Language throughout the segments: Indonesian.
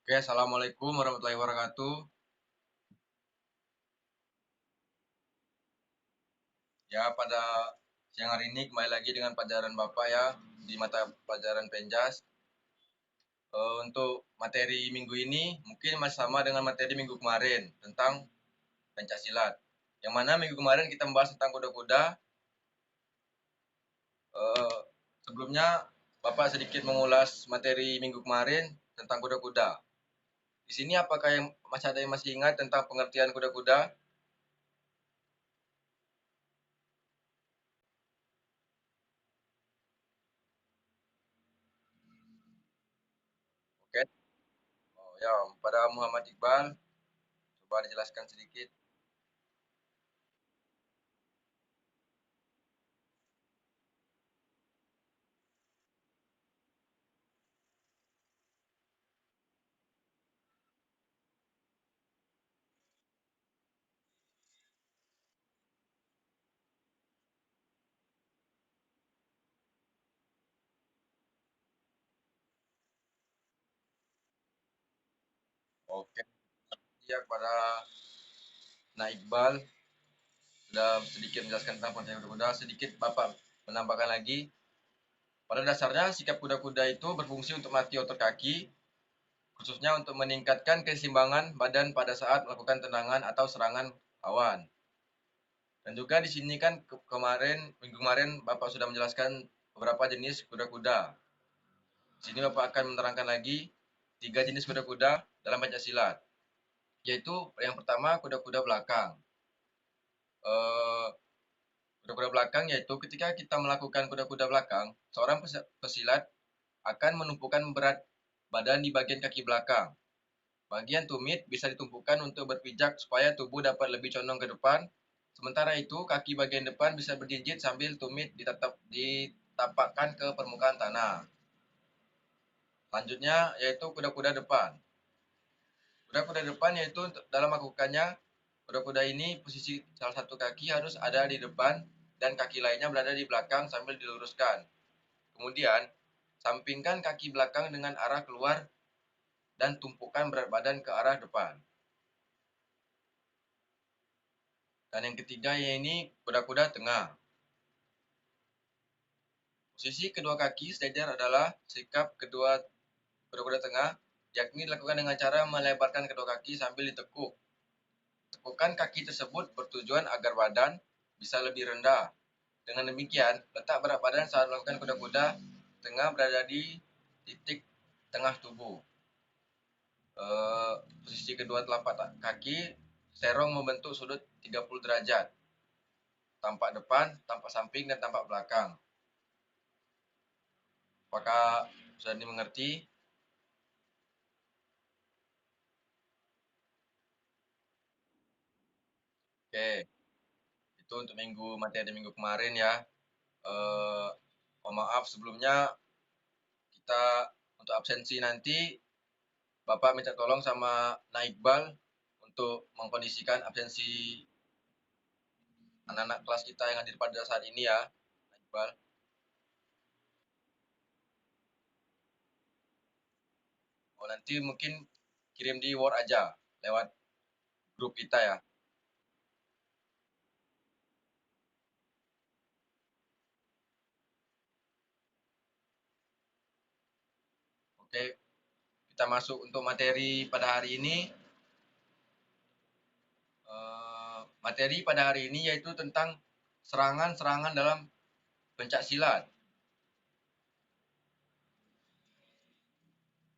Oke, assalamualaikum warahmatullahi wabarakatuh. Ya, pada siang hari ini kembali lagi dengan pelajaran Bapak ya di mata pelajaran Penjas. Untuk materi minggu ini mungkin masih sama dengan materi minggu kemarin tentang Pencaksilat. Yang mana minggu kemarin kita membahas tentang kuda-kuda. Eh, Sebelumnya Bapak sedikit mengulas materi minggu kemarin tentang kuda-kuda. Di sini apakah yang masih ada yang masih ingat tentang pengertian kuda-kuda? Oke. Oh ya, pada Muhammad Iqbal, coba dijelaskan sedikit. Oke, ya kepada Nah Iqbal sudah sedikit menjelaskan tentang pengertian kuda-kuda. Sedikit Bapak menambahkan lagi, pada dasarnya sikap kuda-kuda itu berfungsi untuk melatih otot kaki, khususnya untuk meningkatkan keseimbangan badan pada saat melakukan tendangan atau serangan lawan. Dan juga di sini kan minggu kemarin Bapak sudah menjelaskan beberapa jenis kuda-kuda. Di sini Bapak akan menerangkan lagi tiga jenis kuda-kuda dalam Pancasila, yaitu yang pertama kuda-kuda belakang. Eh, Kuda-kuda belakang yaitu ketika kita melakukan kuda-kuda belakang, seorang pesilat akan menumpukan berat badan di bagian kaki belakang. Bagian tumit bisa ditumpukan untuk berpijak supaya tubuh dapat lebih condong ke depan. Sementara itu, kaki bagian depan bisa berjinjit sambil tumit ditapakkan ke permukaan tanah. Selanjutnya yaitu kuda-kuda depan. Kuda-kuda depan yaitu dalam melakukannya, kuda-kuda ini posisi salah satu kaki harus ada di depan dan kaki lainnya berada di belakang sambil diluruskan. Kemudian, sampingkan kaki belakang dengan arah keluar dan tumpukan berat badan ke arah depan. Dan yang ketiga yaitu kuda-kuda tengah. Posisi kedua kaki sejajar adalah sikap kedua kuda-kuda tengah, yakni dilakukan dengan cara melebarkan kedua kaki sambil ditekuk. Tekukan kaki tersebut bertujuan agar badan bisa lebih rendah. Dengan demikian, letak berat badan saat melakukan kuda-kuda tengah berada di titik tengah tubuh. Posisi kedua telapak kaki serong membentuk sudut 30 derajat. Tampak depan, tampak samping, dan tampak belakang. Apakah sudah dimengerti? Oke, itu untuk materi minggu kemarin ya. Mohon maaf sebelumnya, kita untuk absensi nanti Bapak minta tolong sama Naikbal untuk mengkondisikan absensi anak-anak kelas kita yang hadir pada saat ini ya, Naikbal. Oh, nanti mungkin kirim di Word aja lewat grup kita ya. Oke, kita masuk untuk materi pada hari ini. Materi pada hari ini yaitu tentang serangan-serangan dalam pencak silat.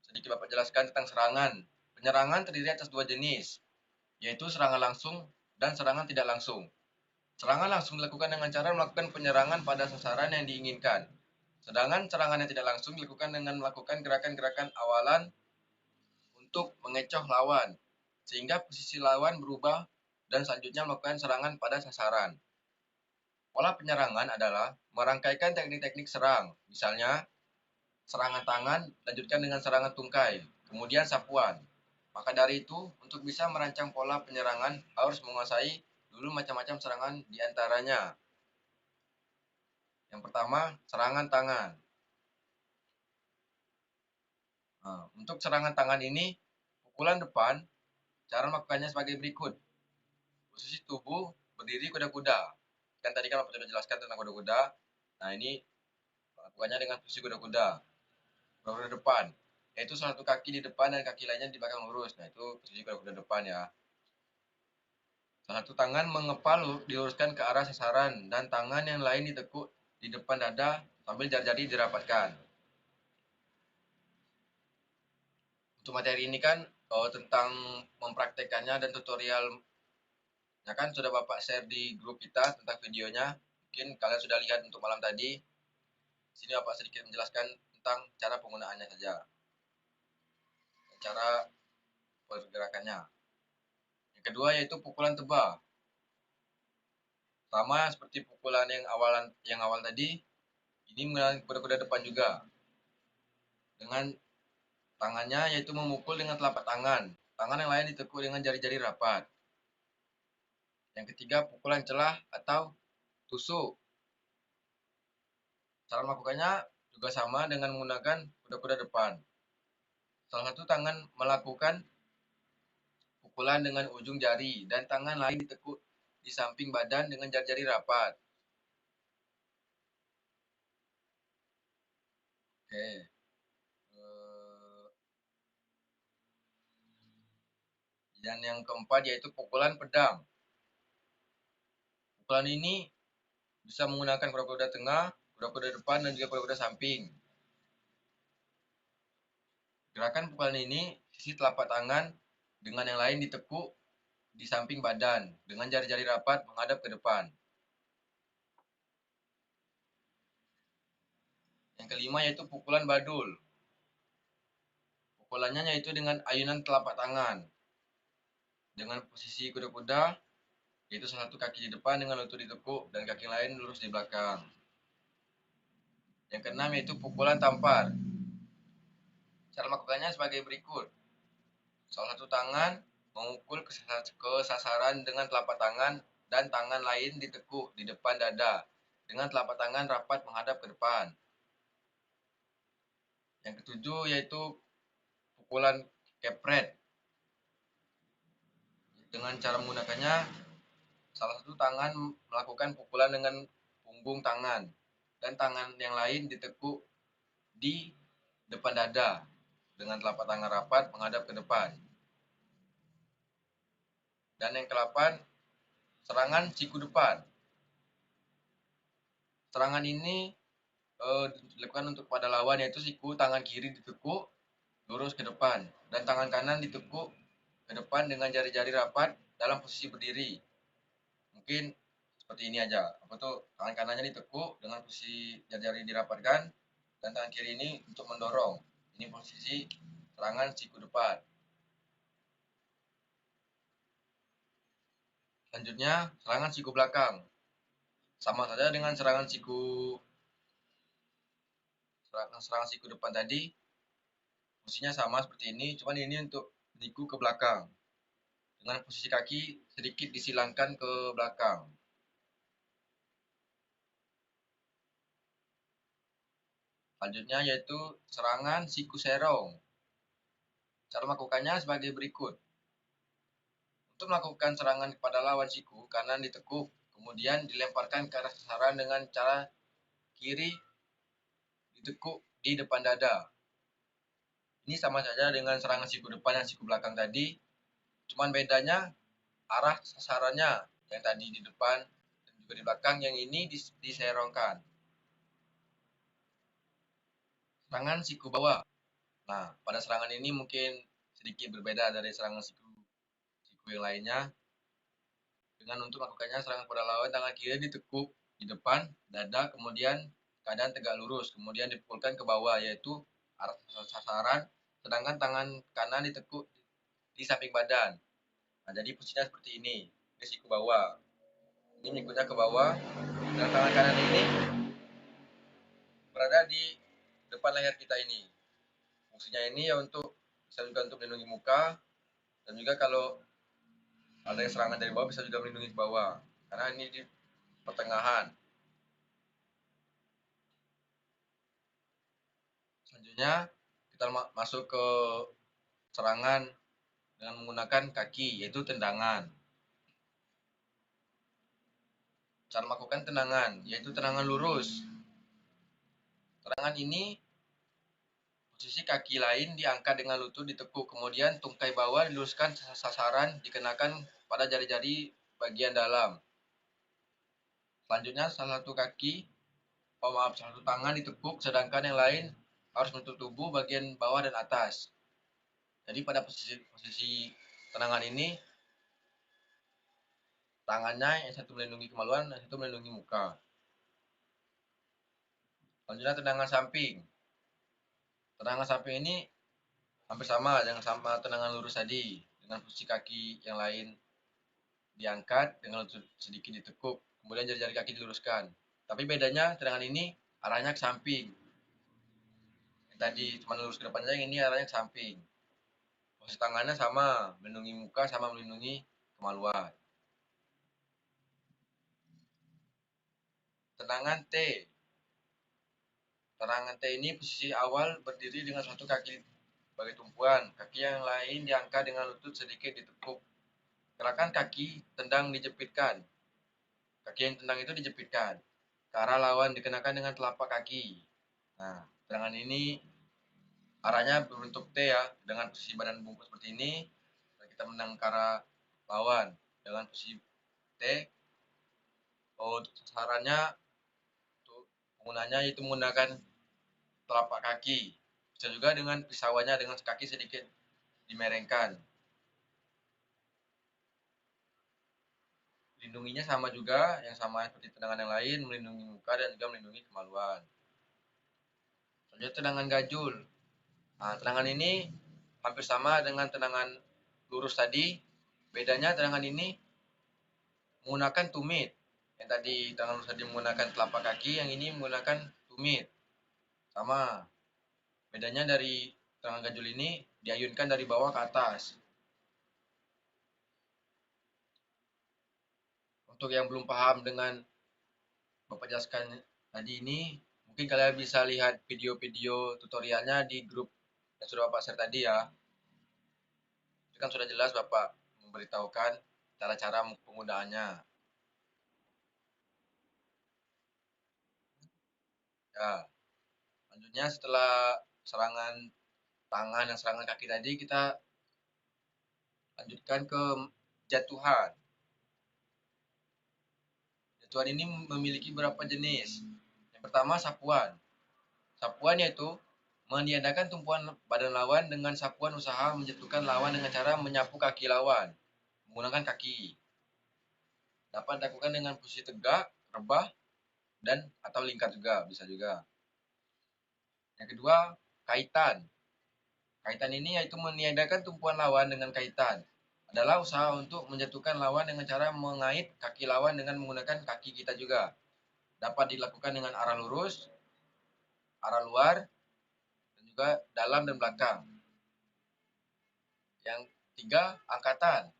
Sedikit Bapak jelaskan tentang serangan. Penyerangan terdiri atas dua jenis, yaitu serangan langsung dan serangan tidak langsung. Serangan langsung dilakukan dengan cara melakukan penyerangan pada sasaran yang diinginkan. Sedangkan serangan yang tidak langsung dilakukan dengan melakukan gerakan-gerakan awalan untuk mengecoh lawan, sehingga posisi lawan berubah dan selanjutnya melakukan serangan pada sasaran. Pola penyerangan adalah merangkaikan teknik-teknik serang, misalnya serangan tangan lanjutkan dengan serangan tungkai, kemudian sapuan. Maka dari itu, untuk bisa merancang pola penyerangan harus menguasai dulu macam-macam serangan di antaranya. Yang pertama, serangan tangan. Nah, untuk serangan tangan ini pukulan depan, cara melakukannya sebagai berikut. Posisi tubuh berdiri kuda-kuda. Kan tadi kan Bapak sudah jelaskan tentang kuda-kuda. Nah, ini melakukannya dengan posisi kuda-kuda. Kuda-kuda depan, yaitu salah satu kaki di depan dan kaki lainnya di belakang lurus. Nah, itu posisi kuda-kuda depan ya. Salah satu tangan mengepal diluruskan ke arah sasaran dan tangan yang lain ditekuk di depan dada sambil jari-jari dirapatkan. Untuk materi ini kan tentang mempraktekannya dan tutorial ya kan sudah Bapak share di grup kita tentang videonya. Mungkin kalian sudah lihat untuk malam tadi. Sini Bapak sedikit menjelaskan tentang cara penggunaannya saja. Cara pergerakannya. Yang kedua yaitu pukulan tebal. Sama seperti pukulan yang awal tadi, ini menggunakan kuda-kuda depan juga. Dengan tangannya yaitu memukul dengan telapak tangan. Tangan yang lain ditekuk dengan jari-jari rapat. Yang ketiga pukulan celah atau tusuk. Cara melakukannya juga sama dengan menggunakan kuda-kuda depan. Salah satu tangan melakukan pukulan dengan ujung jari dan tangan lain ditekuk di samping badan dengan jari-jari rapat. Oke. Dan yang keempat yaitu pukulan pedang. Pukulan ini bisa menggunakan kuda-kuda tengah, kuda-kuda depan, dan juga kuda-kuda samping. Gerakan pukulan ini, sisi telapak tangan dengan yang lain ditekuk di samping badan dengan jari-jari rapat menghadap ke depan. Yang kelima yaitu pukulan badul. Pukulannya yaitu dengan ayunan telapak tangan. Dengan posisi kuda-kuda, yaitu salah satu kaki di depan dengan lutut ditekuk dan kaki lain lurus di belakang. Yang keenam yaitu pukulan tampar. Cara melakukannya sebagai berikut. Salah satu tangan memukul ke sasaran dengan telapak tangan dan tangan lain ditekuk di depan dada dengan telapak tangan rapat menghadap ke depan. Yang ketujuh yaitu pukulan kepret. Dengan cara menggunakannya, salah satu tangan melakukan pukulan dengan punggung tangan dan tangan yang lain ditekuk di depan dada dengan telapak tangan rapat menghadap ke depan. Dan yang ke-8, serangan siku depan. Serangan ini dilakukan untuk pada lawan yaitu siku tangan kiri ditekuk lurus ke depan dan tangan kanan ditekuk ke depan dengan jari-jari rapat dalam posisi berdiri. Mungkin seperti ini aja. Apa tuh tangan kanannya ditekuk dengan posisi jari-jari dirapatkan dan tangan kiri ini untuk mendorong. Ini posisi serangan siku depan. Selanjutnya serangan siku belakang. Sama saja dengan serangan siku depan tadi. Posisinya sama seperti ini, cuman ini untuk meniku ke belakang. Dengan posisi kaki sedikit disilangkan ke belakang. Selanjutnya yaitu serangan siku serong. Cara melakukannya sebagai berikut. Untuk melakukan serangan kepada lawan siku, kanan ditekuk, kemudian dilemparkan ke arah sasaran dengan cara kiri ditekuk di depan dada. Ini sama saja dengan serangan siku depan dan siku belakang tadi, cuman bedanya arah sasarannya. Yang tadi di depan dan juga di belakang, yang ini diserongkan. Serangan siku bawah. Nah, pada serangan ini mungkin sedikit berbeda dari serangan siku yang lainnya. Dengan untuk melakukannya serangan pada lawan, tangan kiri ditekuk di depan dada, kemudian keadaan tegak lurus, kemudian dipukulkan ke bawah yaitu arah sasaran, sedangkan tangan kanan ditekuk di samping badan. Nah, jadi posisinya seperti ini. Ini siku bawah. Ini mengikutnya ke bawah dan tangan kanan ini berada di depan leher kita ini. Fungsinya ini ya bisa juga untuk melindungi muka dan juga kalau ada yang serangan dari bawah bisa juga melindungi ke bawah karena ini di pertengahan. Selanjutnya kita masuk ke serangan dengan menggunakan kaki, yaitu tendangan. Cara melakukan tendangan, yaitu tendangan lurus. Tendangan ini posisi kaki lain diangkat dengan lutut ditekuk, kemudian tungkai bawah diluruskan sasaran dikenakan pada jari-jari bagian dalam. Selanjutnya salah satu salah satu tangan ditekuk, sedangkan yang lain harus menutup tubuh bagian bawah dan atas. Jadi pada posisi tendangan ini, tangannya yang satu melindungi kemaluan, yang satu melindungi muka. Selanjutnya tendangan samping. Tendangan samping ini hampir sama dengan tendangan lurus tadi, dengan posisi kaki yang lain diangkat dengan lutut sedikit ditekuk, kemudian jari-jari kaki diluruskan. Tapi bedanya tendangan ini arahnya ke samping. Yang tadi cuma lurus ke depan saja, yang ini arahnya ke samping. Posisi tangannya sama, melindungi muka sama melindungi kemaluan. Tendangan T. Tendangan T ini posisi awal berdiri dengan satu kaki sebagai tumpuan. Kaki yang lain diangkat dengan lutut sedikit ditekuk. Gerakan kaki tendang dijepitkan. Kaki yang tendang itu dijepitkan ke arah lawan, dikenakan dengan telapak kaki. Nah, tendangan ini arahnya berbentuk T ya, dengan posisi badan bungkus seperti ini. Kita menang ke arah lawan dengan posisi T. Untuk sasarannya, untuk penggunanya itu menggunakan telapak kaki. Bisa juga dengan pisauannya dengan kaki sedikit dimerengkan. Lindunginya sama juga, yang sama seperti tendangan yang lain, melindungi muka dan juga melindungi kemaluan. Selanjutnya tendangan gajul. Nah, tendangan ini hampir sama dengan tendangan lurus tadi. Bedanya tendangan ini menggunakan tumit. Yang tadi tendangan lurus tadi menggunakan telapak kaki, yang ini menggunakan tumit. Sama. Bedanya dari tendangan gajul ini diayunkan dari bawah ke atas. Untuk yang belum paham dengan Bapak jelaskan tadi ini, mungkin kalian bisa lihat video-video tutorialnya di grup yang sudah Bapak share tadi ya. Itu kan sudah jelas Bapak memberitahukan cara-cara penggunaannya. Ya, selanjutnya setelah serangan tangan dan serangan kaki tadi, kita lanjutkan ke jatuhan. Jatuhan ini memiliki beberapa jenis. Yang pertama sapuan. Sapuan yaitu meniadakan tumpuan badan lawan dengan sapuan usaha menjatuhkan lawan dengan cara menyapu kaki lawan menggunakan kaki. Dapat dilakukan dengan posisi tegak, rebah, dan atau lingkar juga, bisa juga. Yang kedua, kaitan. Kaitan ini yaitu meniadakan tumpuan lawan dengan kaitan. Adalah usaha untuk menjatuhkan lawan dengan cara mengait kaki lawan dengan menggunakan kaki kita juga. Dapat dilakukan dengan arah lurus, arah luar, dan juga dalam dan belakang. Yang tiga, angkatan.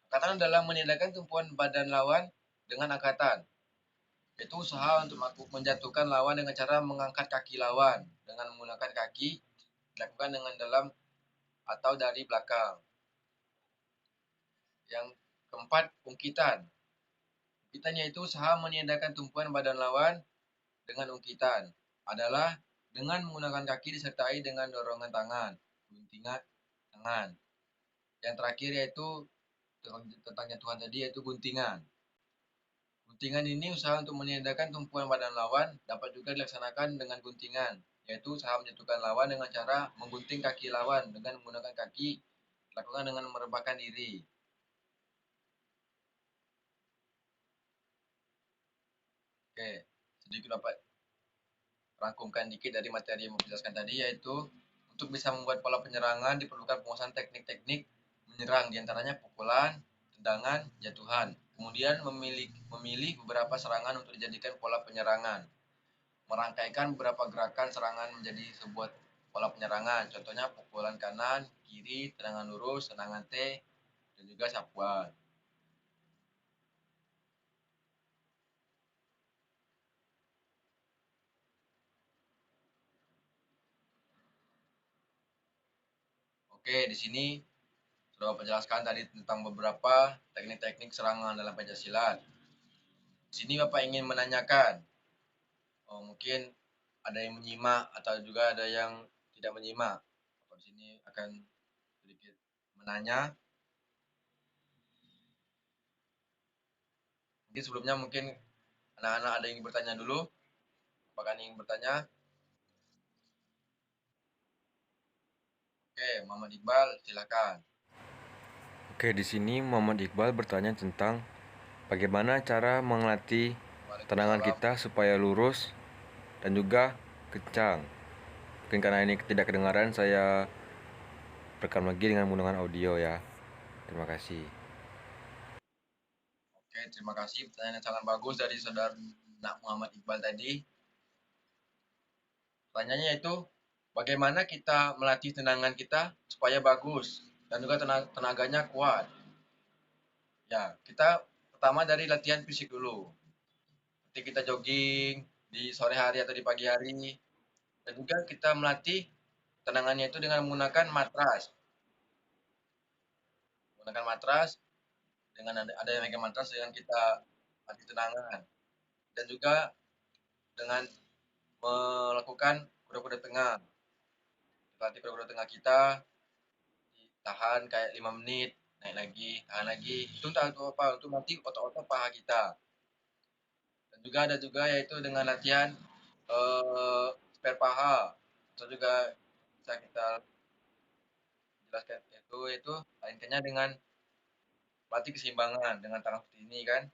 Angkatan adalah meniadakan tumpuan badan lawan dengan angkatan. Itu usaha untuk menjatuhkan lawan dengan cara mengangkat kaki lawan dengan menggunakan kaki, dilakukan dengan dalam atau dari belakang. Yang keempat, ungkitan. Ungkitannya itu usaha meniadakan tumpuan badan lawan dengan ungkitan. Adalah dengan menggunakan kaki disertai dengan dorongan tangan, guntingan tangan. Yang terakhir yaitu tentang jatuhan tadi yaitu guntingan. Guntingan ini usaha untuk meniadakan tumpuan badan lawan dapat juga dilaksanakan dengan guntingan, yaitu usaha menjatuhkan lawan dengan cara menggunting kaki lawan dengan menggunakan kaki, dilakukan dengan merebahkan diri. Oke, sedikit dapat rangkumkan dikit dari materi yang mau dijelaskan tadi, yaitu untuk bisa membuat pola penyerangan diperlukan penguasaan teknik-teknik menyerang, diantaranya pukulan, tendangan, jatuhan. Kemudian memilih beberapa serangan untuk dijadikan pola penyerangan. Merangkaikan beberapa gerakan serangan menjadi sebuah pola penyerangan. Contohnya pukulan kanan, kiri, tendangan lurus, tendangan T, dan juga sapuan. Oke, di sini sudah Bapak jelaskan tadi tentang beberapa teknik-teknik serangan dalam Pancasila. Di sini Bapak ingin menanyakan, mungkin ada yang menyimak atau juga ada yang tidak menyimak. Bapak di sini akan sedikit menanya. Mungkin sebelumnya mungkin anak-anak ada yang bertanya dulu. Apakah ada yang bertanya? Oke, Muhammad Iqbal, silakan. Oke, di sini Muhammad Iqbal bertanya tentang bagaimana cara melatih tendangan Waalaikumsalam. kita supaya lurus dan juga kencang. Mungkin karena ini tidak kedengaran, saya rekam lagi dengan menggunakan audio ya. Terima kasih. Oke, terima kasih. Pertanyaan yang sangat bagus dari saudara Muhammad Iqbal tadi. Pertanyaannya itu, bagaimana kita melatih tendangan kita supaya bagus dan juga tenaganya kuat. Ya, kita pertama dari latihan fisik dulu. Seperti kita jogging di sore hari atau di pagi hari. Dan juga kita melatih tendangannya itu dengan menggunakan matras. Menggunakan matras, dengan ada yang megang matras dengan kita latih tendangan. Dan juga dengan melakukan kuda-kuda tengah. Kita latih kuda-kuda tengah kita, tahan kayak 5 menit, naik lagi, tahan lagi. Itu untuk apa? Untuk nanti otot-otot paha kita. Dan juga ada juga yaitu dengan latihan spare paha. Atau juga bisa kita jelaskan itu intinya dengan latih keseimbangan dengan tangan seperti ini kan.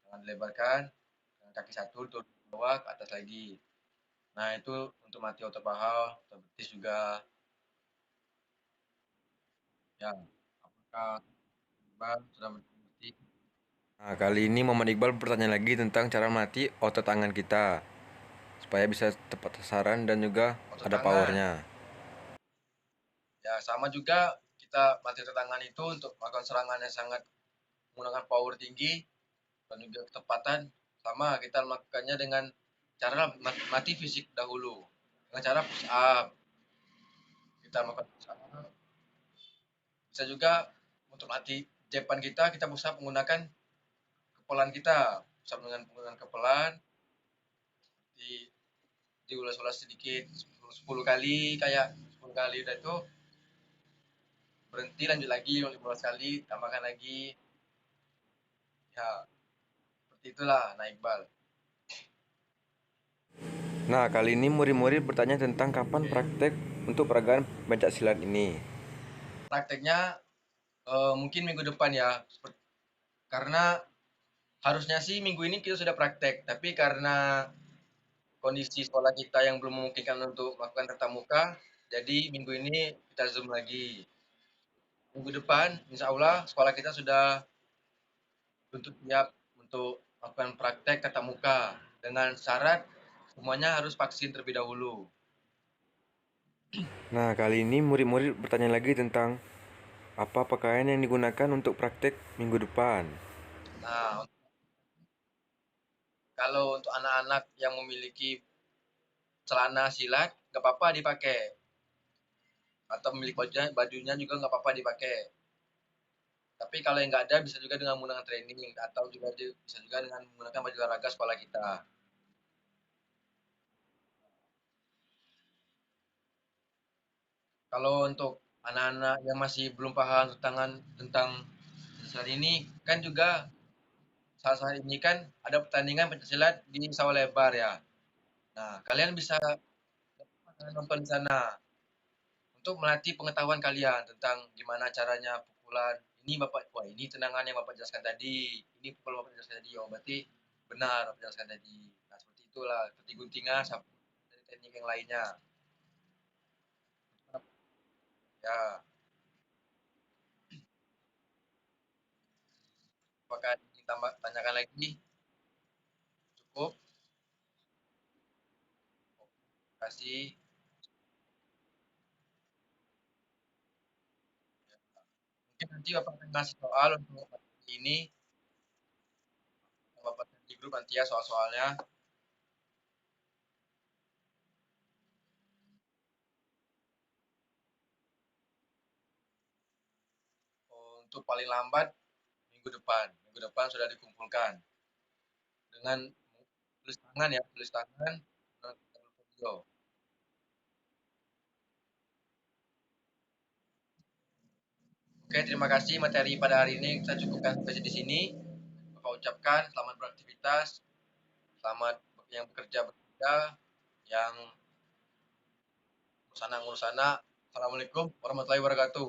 Tangan dilebarkan, dengan kaki satu turun ke bawah ke atas lagi. Nah, itu untuk mati otot paha, otot betis juga. Ya, apakah Bang sudah mengerti? Nah, kali ini Muhammad Iqbal bertanya lagi tentang cara melatih otot tangan kita supaya bisa tepat sasaran dan juga Otot ada tangan. powernya. Ya, sama juga kita latih otot tangan itu untuk melakukan serangan yang sangat menggunakan power tinggi dan juga ketepatan. Sama kita melakukannya dengan cara mati fisik dahulu. Dengan cara push up. Kita melakukan push up. Bisa juga untuk latih jepan kita push up menggunakan kepelan kita. Push up dengan menggunakan kepelan. Di diulas-ulas sedikit 10 kali, kayak 10 kali udah itu berhenti, lanjut lagi 15 kali, tambahkan lagi. Ya, seperti itulah Nah Iqbal. Nah, kali ini murid-murid bertanya tentang kapan praktek untuk peragaan pencaksilat ini. Prakteknya mungkin minggu depan ya. Karena harusnya sih minggu ini kita sudah praktek, tapi karena kondisi sekolah kita yang belum memungkinkan untuk melakukan tatap muka, jadi minggu ini kita Zoom lagi. Minggu depan, insya Allah sekolah kita sudah untuk siap untuk melakukan praktek tatap muka dengan syarat semuanya harus vaksin terlebih dahulu. Nah, kali ini murid-murid bertanya lagi tentang apa pakaian yang digunakan untuk praktek minggu depan. Nah, kalau untuk anak-anak yang memiliki celana silat, nggak apa-apa dipakai. Atau memiliki bajunya juga nggak apa-apa dipakai. Tapi kalau yang nggak ada, bisa juga dengan menggunakan training atau juga bisa juga dengan menggunakan baju olahraga sekolah kita. Kalau untuk anak-anak yang masih belum paham tentang Pancasila ini, kan juga saat ini kan ada pertandingan Pancasila di sawah lebar ya. Nah, kalian bisa nonton di sana untuk melatih pengetahuan kalian tentang gimana caranya pukulan. Ini Bapak, wah ini tendangan yang Bapak jelaskan tadi. Ini pukul Bapak jelaskan tadi. Oh, berarti benar Bapak jelaskan tadi. Nah, seperti itulah. Seperti guntingan, sapu, dari teknik yang lainnya. Ya, apakah ditambah tanyakan lagi? Cukup? Terima kasih. Mungkin nanti Bapak akan ngasih soal untuk ini. Bapak di grup nanti ya soal-soalnya. untuk paling lambat minggu depan. Minggu depan sudah dikumpulkan dengan tulis tangan ya, tulis tangan dan video. Oke, terima kasih materi pada hari ini kita cukupkan sampai di sini. Bapak ucapkan selamat beraktivitas, selamat yang bekerja, yang ngurus anak. Assalamualaikum warahmatullahi wabarakatuh.